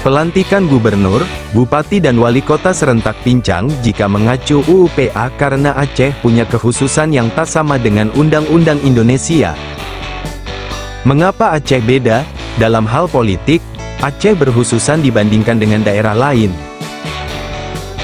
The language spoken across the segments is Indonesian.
Pelantikan gubernur, bupati dan wali kota serentak pincang jika mengacu UU PA karena Aceh punya kekhususan yang tak sama dengan undang-undang Indonesia. Mengapa Aceh beda? Dalam hal politik, Aceh berkhususan dibandingkan dengan daerah lain.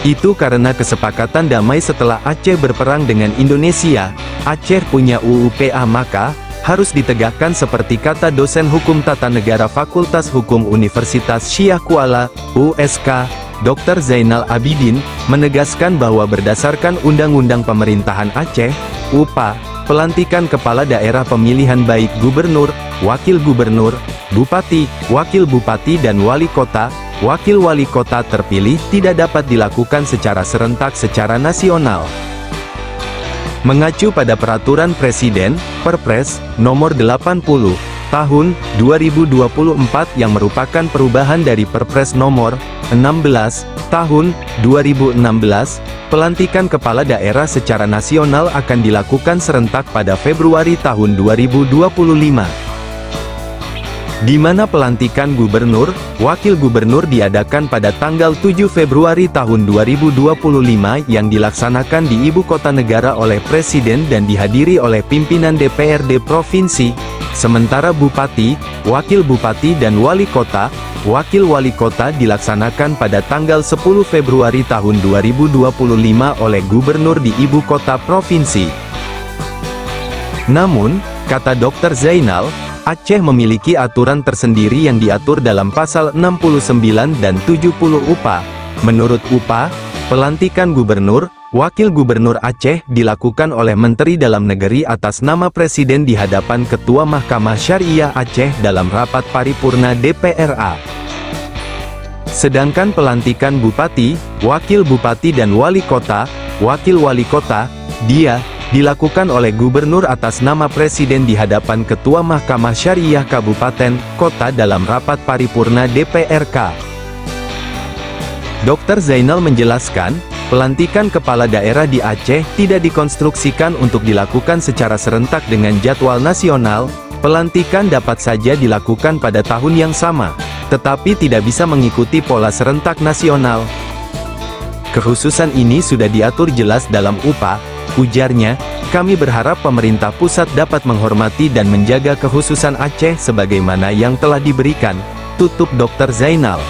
Itu karena kesepakatan damai setelah Aceh berperang dengan Indonesia. Aceh punya UU PA, maka harus ditegakkan seperti kata dosen hukum tata negara Fakultas Hukum Universitas Syiah Kuala, USK, Dr. Zainal Abidin, menegaskan bahwa berdasarkan Undang-Undang Pemerintahan Aceh, UPA, pelantikan kepala daerah pemilihan baik gubernur, wakil gubernur, bupati, wakil bupati dan wali kota, wakil wali kota terpilih tidak dapat dilakukan secara serentak secara nasional. Mengacu pada Peraturan Presiden, Perpres, Nomor 80, Tahun 2024 yang merupakan perubahan dari Perpres Nomor 16, Tahun 2016, pelantikan kepala daerah secara nasional akan dilakukan serentak pada Februari tahun 2025. Di mana pelantikan gubernur, wakil gubernur diadakan pada tanggal 7 Februari tahun 2025 yang dilaksanakan di Ibu Kota Negara oleh Presiden dan dihadiri oleh pimpinan DPRD Provinsi, sementara bupati, wakil bupati dan wali kota, wakil wali kota dilaksanakan pada tanggal 10 Februari tahun 2025 oleh gubernur di Ibu Kota Provinsi. Namun, kata Dr. Zainal, Aceh memiliki aturan tersendiri yang diatur dalam pasal 69 dan 70 UPA. Menurut UPA, pelantikan gubernur, wakil gubernur Aceh dilakukan oleh Menteri Dalam Negeri atas nama Presiden di hadapan Ketua Mahkamah Syariah Aceh dalam rapat paripurna DPRA. Sedangkan pelantikan bupati, wakil bupati dan wali kota, wakil wali kota, dilakukan oleh gubernur atas nama Presiden di hadapan Ketua Mahkamah Syariah Kabupaten, Kota dalam rapat paripurna DPRK. Dr. Zainal menjelaskan, pelantikan kepala daerah di Aceh tidak dikonstruksikan untuk dilakukan secara serentak dengan jadwal nasional. Pelantikan dapat saja dilakukan pada tahun yang sama, tetapi tidak bisa mengikuti pola serentak nasional. Kekhususan ini sudah diatur jelas dalam UPA, ujarnya. Kami berharap pemerintah pusat dapat menghormati dan menjaga kekhususan Aceh sebagaimana yang telah diberikan, tutup Dr. Zainal.